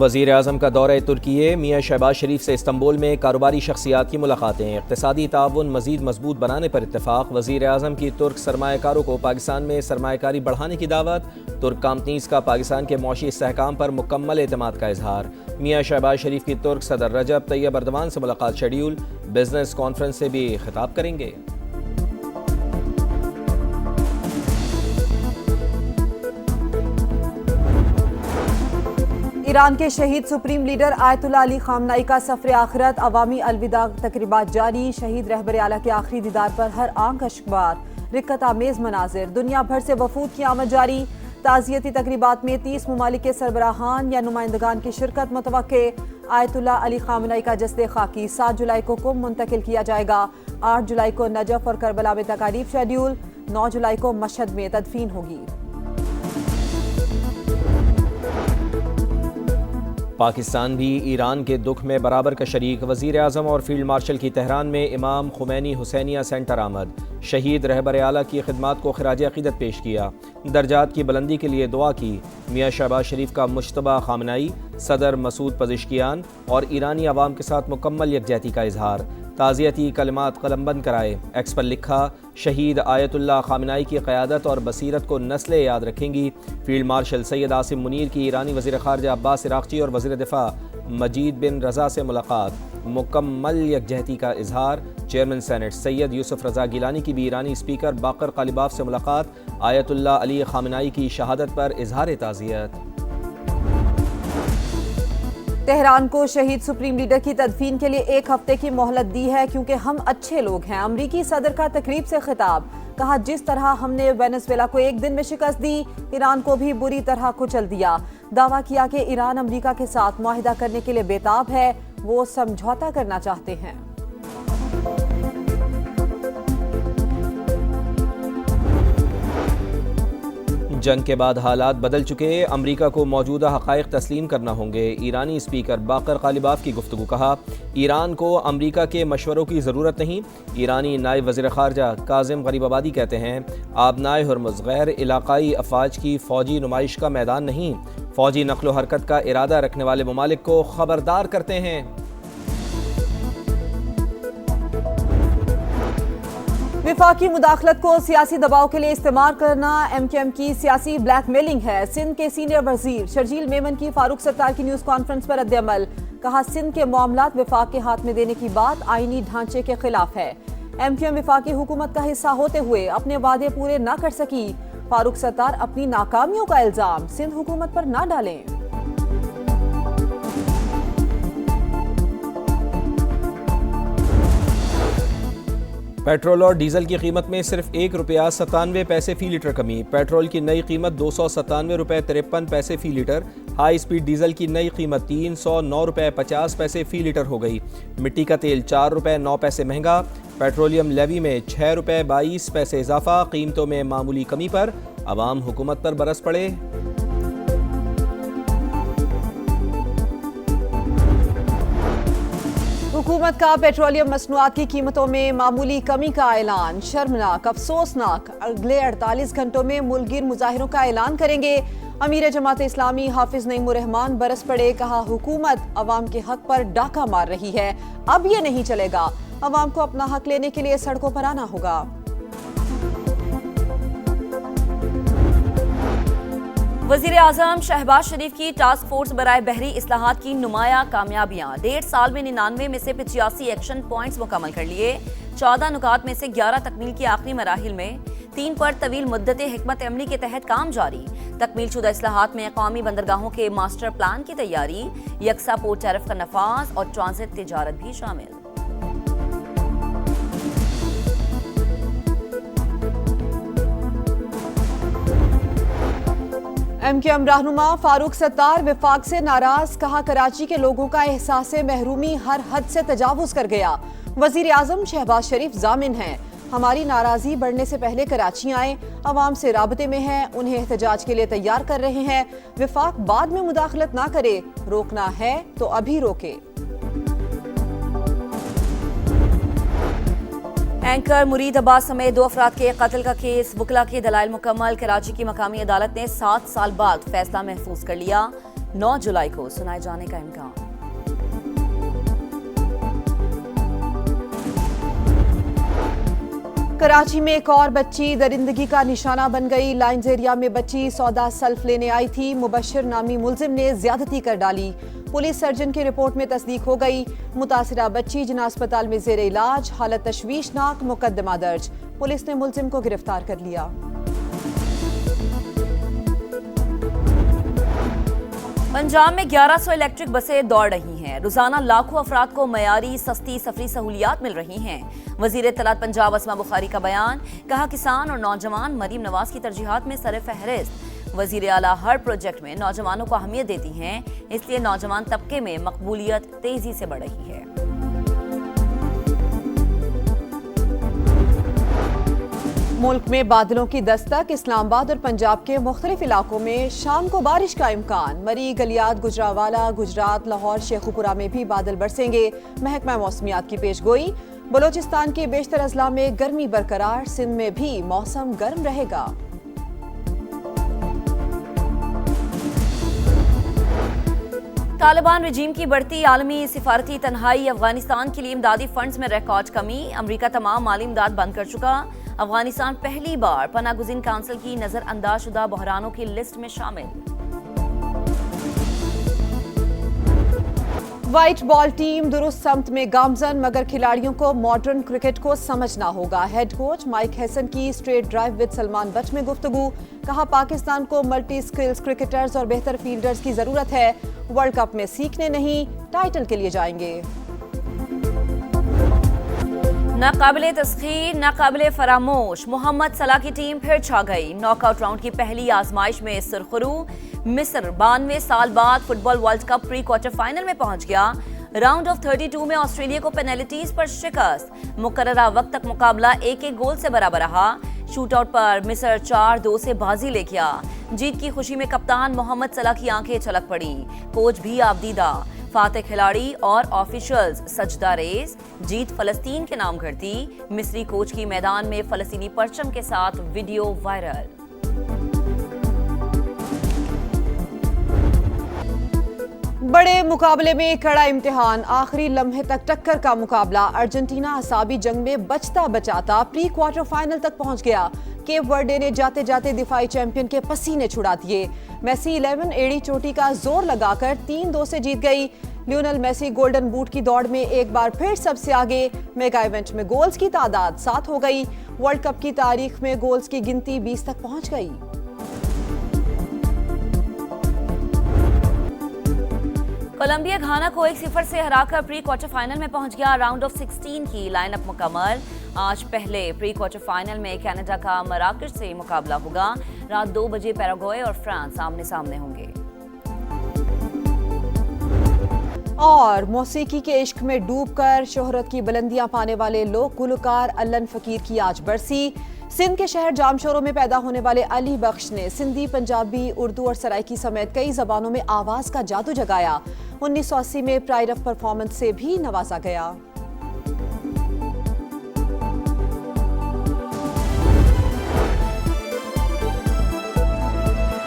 वज़ीर आज़म का दौरा तुर्की, मियाँ शहबाज शरीफ से इस्तंबुल में कारोबारी शख्सियात की मुलाकातें। इक़्तिसादी ताउन मज़ीद मजबूत बनाने पर इत्तेफाक। वज़ीर आज़म की तुर्क सरमायाकारों को पाकिस्तान में सरमायाकारी बढ़ाने की दावत। तुर्क कंपनीज़ का पाकिस्तान के मौशी इस्तेहकाम पर मुकम्मल एतमाद का इजहार। मियाँ शहबाज शरीफ की तुर्क सदर रजब तैयब अर्दवान से मुलाकात शेड्यूल। बिजनेस कॉन्फ्रेंस से भी खिताब करेंगे। ईरान के शहीद सुप्रीम लीडर आयतुल्ला अली खामनाई का सफ़र आखिरत, अवामी अलविदा तकरीबात जारी। शहीद रहबर आला के आखिरी दीदार पर हर आंख अश्कबार, रिक्कत आमेज मनाजिर। दुनिया भर से वफूद की आमद जारी। ताज़ियती तकरीबात में 30 ममालिक के सरबराहान या नुमाइंदगान की शिरकत मुतवक्के। आयतुल्ला अली खामनाई का जस्दे खाकी 7 जुलाई को कुम मुंतकिल किया जाएगा। 8 जुलाई को नजफ और करबला में तकारीब शेड्यूल। 9 जुलाई को मशहद में तदफीन होगी। पाकिस्तान भी ईरान के दुख में बराबर का शरीक। वज़ीर आज़म और फील्ड मार्शल की तेहरान में इमाम खुमैनी हुसैनिया सेंटर आमद। शहीद रहबर आला की खिदमात को खिराज अक़ीदत पेश किया। दर्जात की बुलंदी के लिए दुआ की। मियाँ शहबाज शरीफ का मुश्तबा खामनाई, सदर मसूद पज़िश्कियान और ईरानी अवाम के साथ मुकम्मल यकजहती का इजहार। ताज़ियती कलमात कलमबंद कराए। एक्स पर लिखा, शहीद आयतुल्ला खामनाई की क़यादत और बसीरत को नस्लें याद रखेंगी। फील्ड मार्शल सैयद आसिम मुनीर की ईरानी वज़ीर ख़ारजा अब्बास इराक़ची और वज़ीर दिफ़ा मजीद बिन रज़ा से मुलाकात। मुकम्मल यकजहती का इजहार। चेयरमैन सेनेट सैयद यूसुफ रज़ा गिलानी की भी ईरानी स्पीकर बाकर कालिबाफ से मुलाकात। आयतुल्ला अली खामनाई की शहादत पर इजहार ताज़ियत। तेहरान को शहीद सुप्रीम लीडर की तदफीन के लिए 1 हफ्ते की मोहलत दी है, क्योंकि हम अच्छे लोग हैं। अमरीकी सदर का तकरीब से खिताब, कहा जिस तरह हमने वेनेजुएला को 1 दिन में शिकस्त दी, ईरान को भी बुरी तरह कुचल दिया। दावा किया कि ईरान अमरीका के साथ मुआहिदा करने के लिए बेताब है, वो समझौता करना चाहते हैं। जंग के बाद हालात बदल चुके, अमरीका को मौजूदा हक़ाइक़ तस्लीम करना होंगे। ईरानी स्पीकर बाकर कालिबाफ की गुफ्तगू, कहा ईरान को अमरीका के मशवरों की ज़रूरत नहीं। ईरानी नायब वज़ीर ख़ारजा काज़िम गरीबाबादी कहते हैं, आबनाए हुर्मुज़ गैर इलाक़ाई अफ़वाज की फ़ौजी नुमाइश का मैदान नहीं, फ़ौजी नक़्लो हरकत का इरादा रखने वाले ममालिक को ख़बरदार करते हैं। विफाकी मुदाखलत को सियासी दबाव के लिए इस्तेमाल करना MKM की सियासी ब्लैकमेलिंग है। सिंध के सीनियर वजीर शर्जील मेमन की फारूक सत्तार की न्यूज़ कॉन्फ्रेंस पर रद्द-ए-अमल, कहा सिंध के मामलात विफाक के हाथ में देने की बात आईनी ढांचे के खिलाफ है। MKM विफाकी हुकूमत का हिस्सा होते हुए अपने वादे पूरे न कर सकी। फारूक सत्तार अपनी नाकामियों का इल्जाम सिंध हुकूमत पर न डालें। पेट्रोल और डीजल की कीमत में सिर्फ ₹1.97 फी लीटर कमी। पेट्रोल की नई कीमत ₹297.53 फी लीटर। हाई स्पीड डीजल की नई कीमत ₹309.50 फी लीटर हो गई। मिट्टी का तेल ₹4.09 महंगा। पेट्रोलियम लेवी में ₹6.22 इजाफा। कीमतों में मामूली कमी पर अवाम हुकूमत पर बरस पड़े। हुकूमत का पेट्रोलियम मसनूआत की कीमतों में मामूली कमी का ऐलान। शर्मनाक, अफसोसनाक। अगले 48 घंटों में मुल्कगिर मुजाहिरों का ऐलान करेंगे। अमीर जमात इस्लामी हाफिज नईमुर रहमान बरस पड़े, कहा हुकूमत अवाम के हक पर डाका मार रही है, अब ये नहीं चलेगा। अवाम को अपना हक लेने के लिए सड़कों पर आना होगा। वज़ीर आज़म शहबाज शरीफ की टास्क फोर्स बराए बहरी इस्लाहात की नुमाया कामयाबियां। 1.5 साल में 99 में से 85 एक्शन पॉइंट्स मुकम्मल कर लिए। 14 नुकात में से 11 तकमील की आखिरी मराहिल में, 3 पर तवील मुद्दत हिकमत अमली के तहत काम जारी। तकमील शुदा इस्लाहात में कौमी बंदरगाहों के मास्टर प्लान की तैयारी, यकसा पोर्ट टैरिफ का नफाज और ट्रांजिट तिजारत भी शामिल। MKM रहनुमा फारूक सत्तार विफाक से नाराज, कहा कराची के लोगों का एहसास महरूमी हर हद से तजावुज कर गया। वजीर आजम शहबाज शरीफ जामिन हैं, हमारी नाराजगी बढ़ने से पहले कराची आए, अवाम से राबते में है, उन्हें एहतजाज के लिए तैयार कर रहे हैं। विफाक बाद में मुदाखलत ना करे, रोकना है तो अभी रोके। एंकर मुरीद अब्बास समेत 2 अफराद के कत्ल का केस, वकला के दलाइल मुकम्मल। कराची की मकामी अदालत ने 7 साल बाद फैसला महफूज कर लिया। 9 जुलाई को सुनाए जाने का इम्कान। कराची में एक और बच्ची दरिंदगी का निशाना बन गई। लाइन्स एरिया में बच्ची सौदा सल्फ लेने आई थी। मुबश्शिर नामी मुलजिम ने ज्यादती कर डाली। पुलिस सर्जन की रिपोर्ट में तस्दीक हो गई। मुतासिरा बच्ची जिन्ना अस्पताल में जेर इलाज, हालत तशवीशनाक, मुकदमा दर्ज। पुलिस ने मुलजिम को गिरफ्तार कर लिया। पंजाब में 1100 इलेक्ट्रिक बसें दौड़ रही हैं। रोजाना लाखों अफराद को मयारी सस्ती सफरी सहूलियात मिल रही हैं। वजीर इत्तलात पंजाब अस्मा बुखारी का बयान, कहा किसान और नौजवान मरीम नवाज की तरजीहात में सर फहरिस्त। वजीर आला हर प्रोजेक्ट में नौजवानों को अहमियत देती हैं, इसलिए नौजवान तबके में मकबूलियत तेजी से बढ़ रही है। मुल्क में बादलों की दस्तक। इस्लामाबाद और पंजाब के मुख्तलिफ इलाकों में शाम को बारिश का इम्कान। मरी, गलियात, गुजरावाला, गुजरात, लाहौर, शेखुपुरा में भी बादल बरसेंगे। महकमा मौसमियात की पेशगोई। बलोचिस्तान के बेशतर अजला में गर्मी बरकरार। सिंध में भी मौसम गर्म रहेगा। तालिबान रजीम की बढ़ती आलमी सिफारती तन्हाई। अफगानिस्तान के लिए इमदादी फंड्स में रिकॉर्ड कमी। अमरीका तमाम माली इमदाद बंद कर चुका। अफगानिस्तान पहली बार पनागुज़ीन काउंसिल की नजरअंदाज शुदा बहरानों की लिस्ट में शामिल। व्हाइट बॉल टीम दुरुस्त समत में गामजन, मगर खिलाड़ियों को मॉडर्न क्रिकेट को समझना होगा। हेड कोच माइक हैसन की straight drive with Salman but में गुफ्तगू। कहा पाकिस्तान को मल्टी स्किल्स क्रिकेटर्स और बेहतर फील्डर्स की जरूरत है। वर्ल्ड कप में सीखने नहीं, टाइटल के लिए जाएंगे। नाकाबिले तस्खीर, नाकाबिले फरामोश, मोहम्मद सलाह की टीम फिर छा गई। नॉकआउट राउंड की पहली आजमाइश में सुरखरू। मिस्र 92 साल बाद football world cup pre quarter final में पहुंच गया। राउंड ऑफ 32 में ऑस्ट्रेलिया को पेनल्टीज पर शिकस्त। मुकर्ररा वक्त तक मुकाबला 1-1 गोल से बराबर रहा। शूटआउट पर मिस्र 4-2 से बाजी ले गया। जीत की खुशी में कप्तान मोहम्मद सलाह की आंखें छलक पड़ी। कोच भी आबदीदा। फातेह खिलाड़ी और ऑफिशियल्स सजदा रेज। जीत फलस्तीन के नाम करती। मिस्री कोच की मैदान में फलस्तीनी परचम के साथ वीडियो वायरल। बड़े मुकाबले में कड़ा इम्तिहान। आखिरी लम्हे तक टक्कर का मुकाबला। अर्जेंटीना असाबी जंग में बचता बचाता प्री क्वार्टर फाइनल तक पहुंच गया। केप वर्डे ने जाते जाते दिफाई चैंपियन के पसीने छुड़ा दिए। मेसी 11 एड़ी चोटी का जोर लगाकर 3-2 से जीत गई। लियोनेल मेसी गोल्डन बूट की दौड़ में एक बार फिर सबसे आगे। मेगा इवेंट में गोल्स की तादाद 7 हो गई। वर्ल्ड कप की तारीख में गोल्स की गिनती 20 तक पहुंच गई। कोलंबिया घाना को 1-0 से हराकर प्री क्वार्टर फाइनल में पहुंच गया। राउंड ऑफ 16 की लाइनअप मुकम्मल। आज पहले प्री क्वार्टर फाइनल में कनाडा का मराकश से मुकाबला होगा। रात 2 बजे पैराग्वे और फ्रांस आमने सामने होंगे। और मौसीकी के इश्क में डूबकर शोहरत की बुलंदियां पाने वाले लोक गुलकार अल्लन फकीर की आज बरसी। सिंध के शहर जामशोरों में पैदा होने वाले अली बख्श ने सिंधी, पंजाबी, उर्दू और सराइकी समेत कई जबानों में आवाज का जादू जगाया। 1980 में प्राइड ऑफ परफॉर्मेंस से भी नवाजा गया।